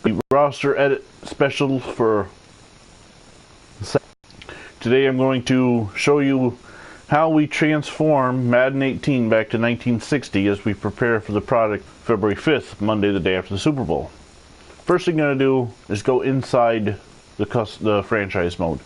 The roster edit special for today. I'm going to show you how we transform Madden 18 back to 1960 as we prepare for the product February 5th, Monday, the day after the Super Bowl. First thing I'm going to do is go inside the franchise mode.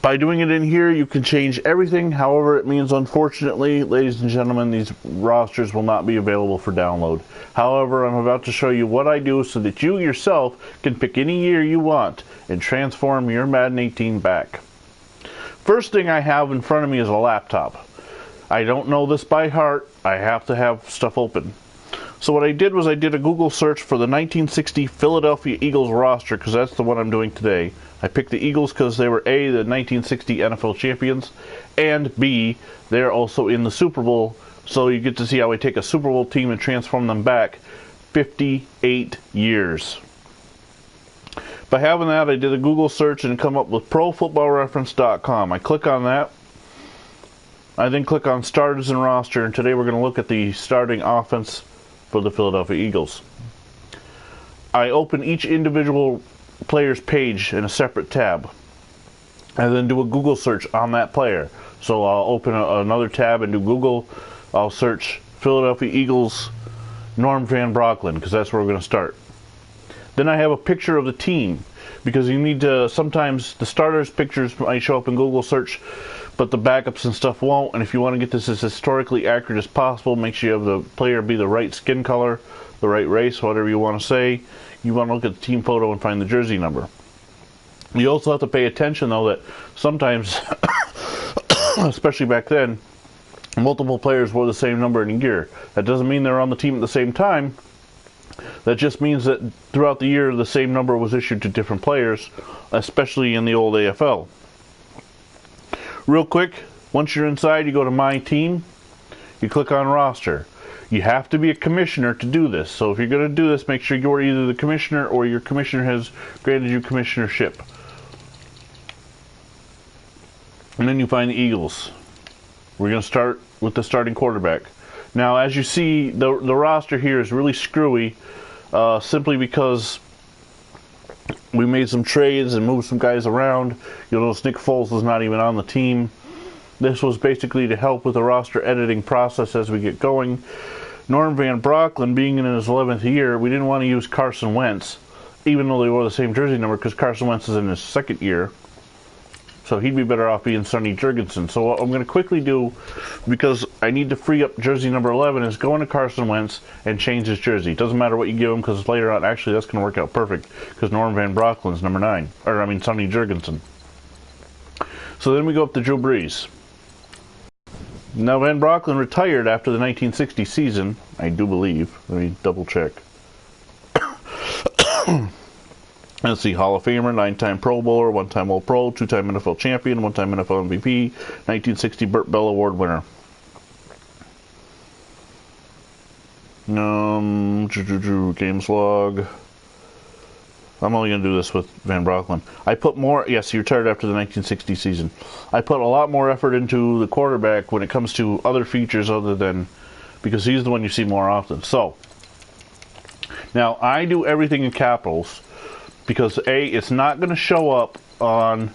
By doing it in here, you can change everything. However, it means, unfortunately, ladies and gentlemen, these rosters will not be available for download. However, I'm about to show you what I do so that you yourself can pick any year you want and transform your Madden 18 back. First thing I have in front of me is a laptop. I don't know this by heart. I have to have stuff open. So what I did was I did a Google search for the 1960 Philadelphia Eagles roster, because that's the one I'm doing today. I picked the Eagles because they were A, the 1960 NFL champions, and B, they're also in the Super Bowl, so you get to see how I take a Super Bowl team and transform them back 58 years. By having that, I did a Google search and come up with ProFootballReference.com. I click on that. I then click on Starters and Roster, and today we're going to look at the starting offense for the Philadelphia Eagles. I open each individual player's page in a separate tab and then do a Google search on that player. So I'll open another tab and do Google. I'll search Philadelphia Eagles Norm Van Brocklin, because that's where we're going to start. Then I have a picture of the team, because you need to, sometimes the starters pictures might show up in Google search, but the backups and stuff won't. And if you want to get this as historically accurate as possible, make sure you have the player be the right skin color, the right race, whatever you want to say. You want to look at the team photo and find the jersey number. You also have to pay attention, though, that sometimes, especially back then, multiple players wore the same number in a year. That doesn't mean they're on the team at the same time. That just means that throughout the year, the same number was issued to different players, especially in the old AFL. Real quick, once you're inside, you go to My Team, you click on Roster. You have to be a commissioner to do this. So if you're going to do this, make sure you're either the commissioner or your commissioner has granted you commissionership. And then you find the Eagles. We're going to start with the starting quarterback. Now, as you see, the roster here is really screwy, simply because we made some trades and moved some guys around. You'll notice Nick Foles is not even on the team. This was basically to help with the roster editing process as we get going. Norm Van Brocklin, being in his 11th year, we didn't want to use Carson Wentz, even though they wore the same jersey number, because Carson Wentz is in his second year. So he'd be better off being Sonny Jurgensen. So what I'm going to quickly do, because I need to free up jersey number 11, is go into Carson Wentz and change his jersey. It doesn't matter what you give him, because later on, actually, that's going to work out perfect, because Norm Van Brocklin's number 9. Sonny Jurgensen. So then we go up to Drew Brees. Now, Van Brocklin retired after the 1960 season, I do believe. Let me double check. Let's see, Hall of Famer, 9-time Pro Bowler, 1-time All-Pro, 2-time NFL champion, 1-time NFL MVP, 1960 Burt Bell Award winner. Games log. I'm only going to do this with Van Brocklin. I put more, yes, he retired after the 1960 season. I put a lot more effort into the quarterback when it comes to other features other than, because he's the one you see more often. So, now I do everything in capitals because A, it's not going to show up on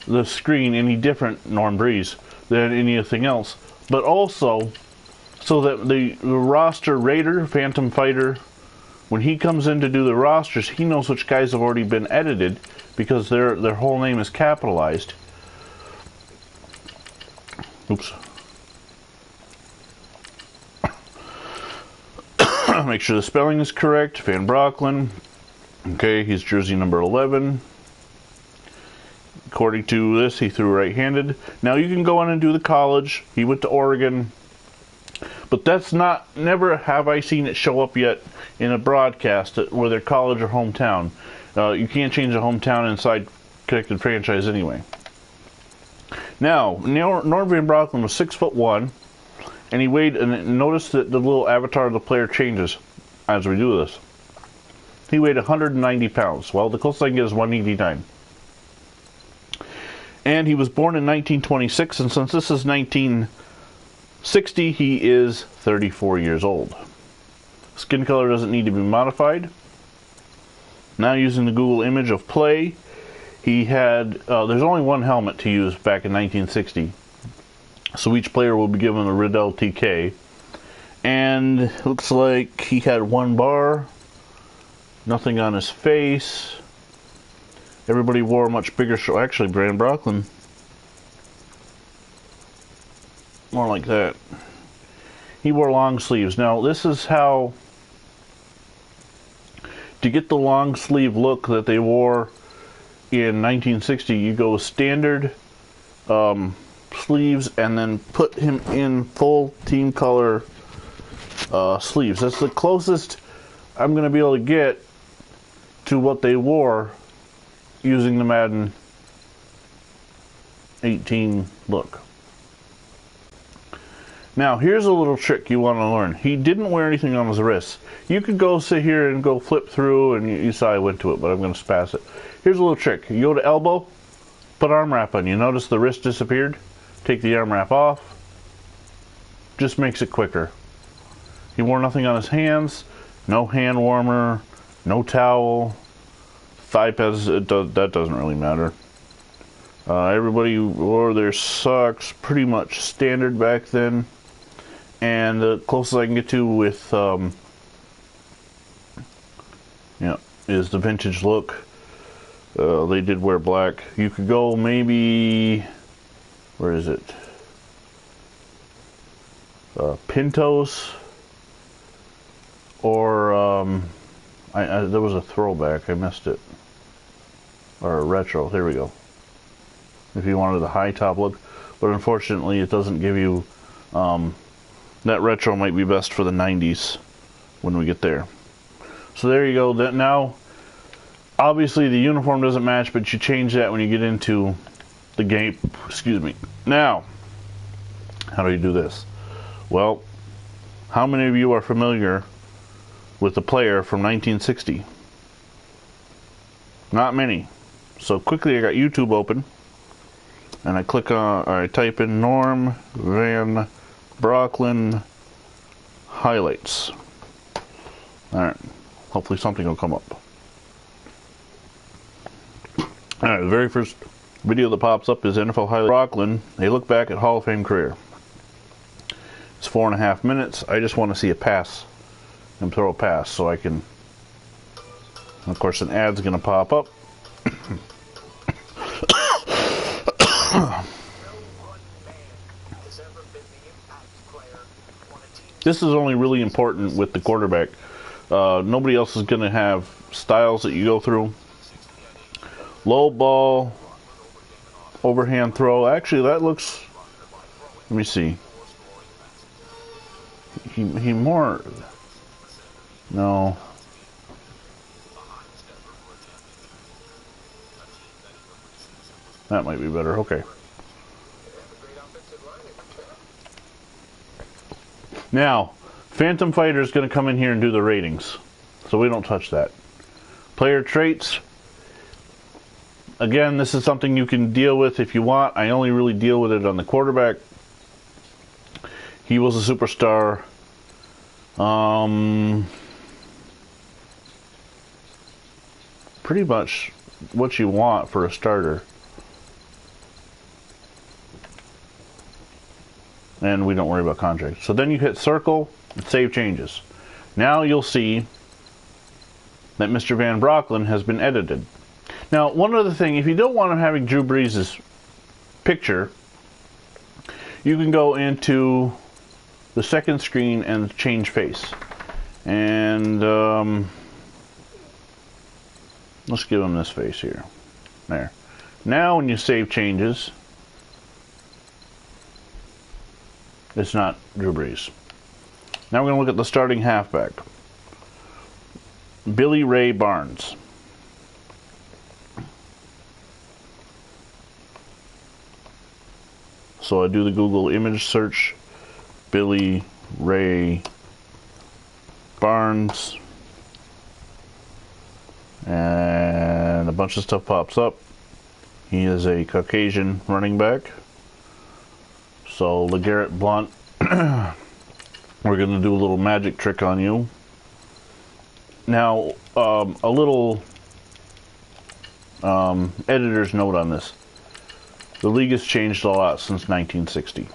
the screen any different, Norm Brees, than anything else. But also, so that the roster raider, Phantom Fighter, when he comes in to do the rosters, he knows which guys have already been edited because their whole name is capitalized. Oops. Make sure the spelling is correct. Van Brocklin. Okay, he's jersey number 11. According to this, he threw right-handed. Now you can go on and do the college. He went to Oregon. But that's not, never have I seen it show up yet in a broadcast where they're college or hometown. You can't change a hometown inside Connected Franchise anyway. Now, Norm Van Brocklin was 6'1", and he weighed, and notice that the little avatar of the player changes as we do this. He weighed 190 pounds. Well, the closest I can get is 189. And he was born in 1926, and since this is 1960, he is 34 years old. Skin color doesn't need to be modified. Now using the Google image of play, he had, there's only one helmet to use back in 1960. So each player will be given a Riddell TK. And it looks like he had one bar, nothing on his face. Everybody wore a much bigger shirt. Actually, Van Brocklin, more like that. He wore long sleeves. Now, this is how, to get the long sleeve look that they wore in 1960, you go standard sleeves and then put him in full team color sleeves. That's the closest I'm going to be able to get to what they wore using the Madden 18 look. Now, here's a little trick you want to learn. He didn't wear anything on his wrists. You could go sit here and go flip through, and you saw I went to it, but I'm going to pass it. Here's a little trick. You go to elbow, put arm wrap on. You notice the wrist disappeared? Take the arm wrap off. Just makes it quicker. He wore nothing on his hands. No hand warmer. No towel. Thigh pads, that doesn't really matter. Everybody wore their socks pretty much standard back then. And the closest I can get to with, is the vintage look. They did wear black. You could go maybe, where is it? Pintos, or there was a throwback. I missed it. Or a retro. There we go. If you wanted the high top look, but unfortunately, it doesn't give you. That retro might be best for the 90s when we get there. So there you go. That now, obviously the uniform doesn't match, but you change that when you get into the game. Excuse me. Now, how do you do this? Well, how many of you are familiar with the player from 1960? Not many. So quickly, I got YouTube open, and I click on, or I type in Norm Van Brocklin highlights. Alright, hopefully something will come up. Alright, the very first video that pops up is NFL highlight Brocklin. They look back at Hall of Fame career. It's 4.5 minutes. I just want to see a pass and throw a pass so I can. Of course, an ad's going to pop up. This is only really important with the quarterback. Nobody else is going to have styles that you go through. Low ball, overhand throw. Actually, that looks. Let me see. He more. No. That might be better. Okay. Now, Phantom Fighter is going to come in here and do the ratings, so we don't touch that. Player traits. Again, this is something you can deal with if you want. I only really deal with it on the quarterback. He was a superstar. Pretty much what you want for a starter. And we don't worry about contracts. So then you hit circle and save changes. Now you'll see that Mr. Van Brocklin has been edited. Now, one other thing, if you don't want him having Drew Brees' picture, you can go into the second screen and change face. And let's give him this face here. There. Now when you save changes, it's not Drew Brees. Now we're going to look at the starting halfback. Billy Ray Barnes. So I do the Google image search. Billy Ray Barnes. And a bunch of stuff pops up. He is a Caucasian running back. So LeGarrette Blount, we're going to do a little magic trick on you. Now, a little Editor's note on this. The league has changed a lot since 1960.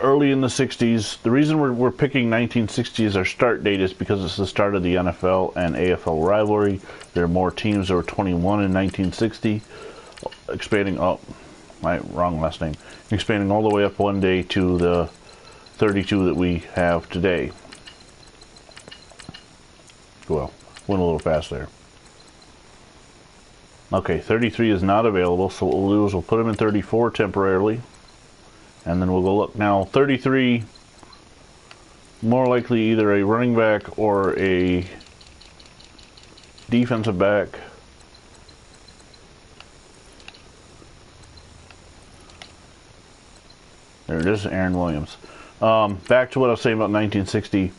Early in the 60s, the reason we're picking 1960 as our start date is because it's the start of the NFL and AFL rivalry. There are more teams. There were 21 in 1960, expanding up. Wrong last name. Expanding all the way up one day to the 32 that we have today. Well, went a little fast there. Okay, 33 is not available, so what we'll do is we'll put him in 34 temporarily. And then we'll go look. Now, 33, more likely either a running back or a defensive back. There it is, Aaron Williams. Back to what I was saying about 1960.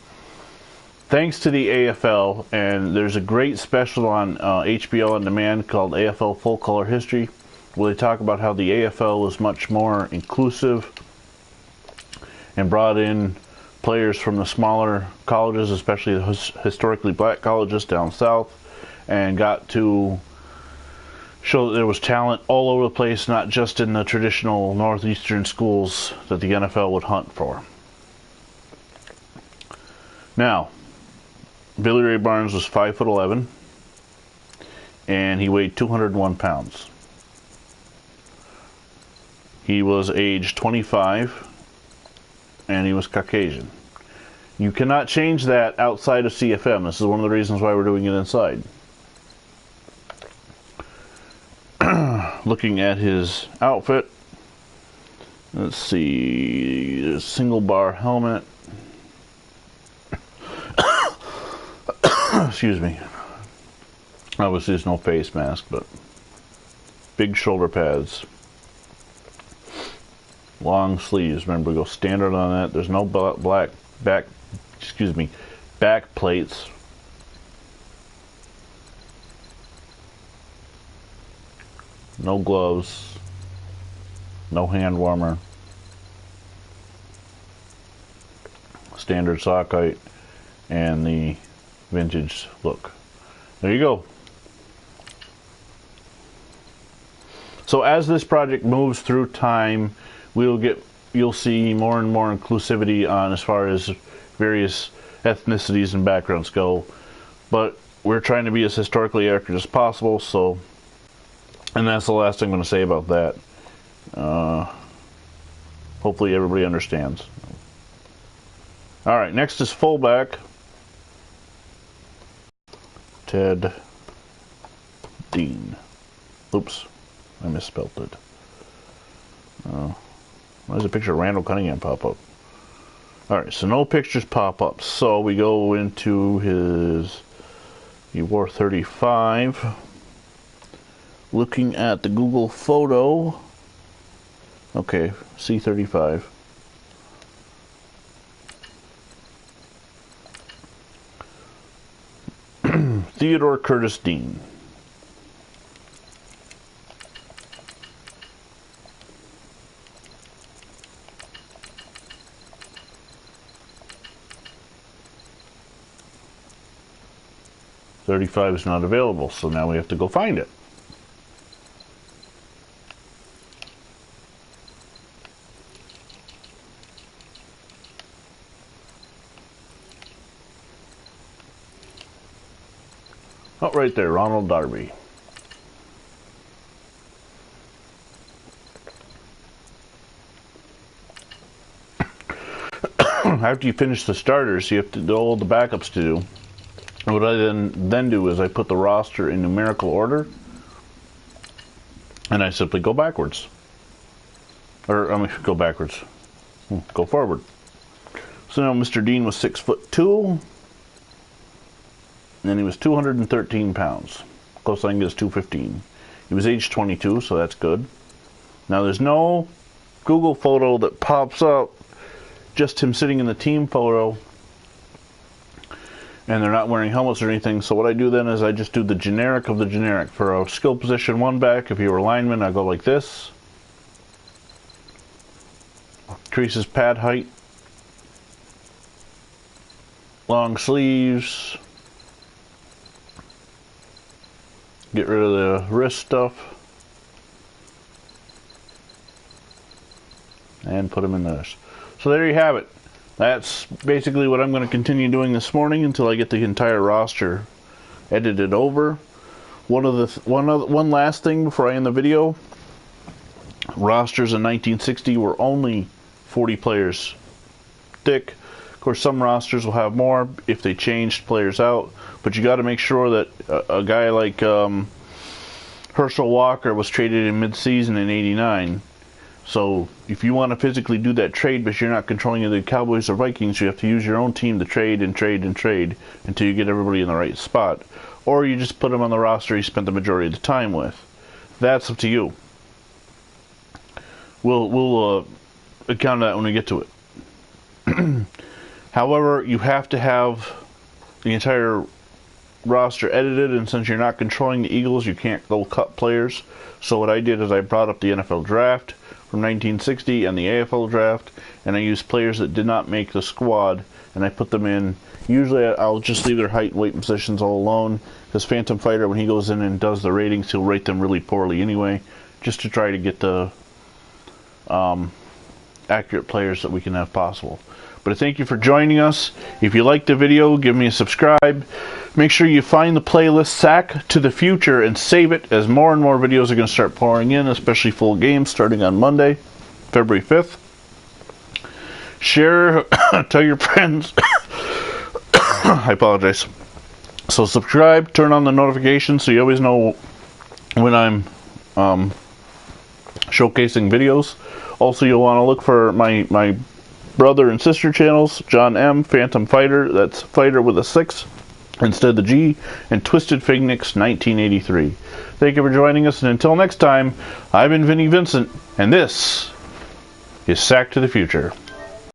Thanks to the AFL, and there's a great special on HBO On Demand called AFL Full Color History, where they talk about how the AFL was much more inclusive and brought in players from the smaller colleges, especially the historically black colleges down south, and got to show that there was talent all over the place, not just in the traditional northeastern schools that the NFL would hunt for. Now, Billy Ray Barnes was 5'11", and he weighed 201 pounds. He was age 25, and he was Caucasian. You cannot change that outside of CFM. This is one of the reasons why we're doing it inside. Looking at his outfit, let's see, single bar helmet. Excuse me. Obviously there's no face mask, but big shoulder pads. Long sleeves. Remember, we go standard on that. There's no back plates. No gloves. No hand warmer. Standard sock height and the vintage look. There you go. So as this project moves through time, you'll see more and more inclusivity on as far as various ethnicities and backgrounds go. But we're trying to be as historically accurate as possible, so, and that's the last thing I'm going to say about that. Hopefully everybody understands. Alright, next is fullback. Ted Dean. Oops, I misspelled it. Why does a picture of Randall Cunningham pop up? Alright, so no pictures pop up. So we go into his... He wore 35. Looking at the Google photo. Okay, C35. Theodore Curtis Dean. $35 is not available, so now we have to go find it. Oh, right there, Ronald Darby. After you finish the starters, you have to do all the backups to do. And what I then do is I put the roster in numerical order, and I simply go backwards. Or, go backwards. Go forward. So now Mr. Dean was 6'2", and he was 213 pounds. Closest I can get is 215. He was age 22, so that's good. Now there's no Google photo that pops up, just him sitting in the team photo, and they're not wearing helmets or anything. So what I do then is I just do the generic of the generic. For a skill position 1 back, if you were a lineman, I go like this. Increase his pad height. Long sleeves. Get rid of the wrist stuff. And put them in this. So there you have it. That's basically what I'm going to continue doing this morning until I get the entire roster edited over. One last thing before I end the video. Rosters in 1960 were only 40 players thick. Of course, some rosters will have more if they changed players out, but you got to make sure that a guy like Herschel Walker was traded in mid-season in '89. So if you want to physically do that trade, but you're not controlling the Cowboys or Vikings, you have to use your own team to trade and trade and trade until you get everybody in the right spot. Or you just put them on the roster you spent the majority of the time with. That's up to you. We'll account that when we get to it. However, you have to have the entire roster edited, and since you're not controlling the Eagles, you can't go cut players. So what I did is I brought up the NFL draft from 1960 and the AFL draft, and I used players that did not make the squad, and I put them in. Usually I'll just leave their height and weight positions all alone, because Phantom Fighter, when he goes in and does the ratings, he'll rate them really poorly anyway, just to try to get the accurate players that we can have possible. But I thank you for joining us. If you liked the video, give me a subscribe. Make sure you find the playlist Sack to the Future and save it, as more and more videos are going to start pouring in, especially full games starting on Monday, February 5th. Share, tell your friends. I apologize. So subscribe, turn on the notifications so you always know when I'm showcasing videos. Also, you'll want to look for my brother and sister channels, John M, Phantom Fighter, that's Fighter with a 6 instead of the G, and Twisted Fignix 1983. Thank you for joining us, and until next time, I've been Vinny Vincent, and this is Sack to the Future.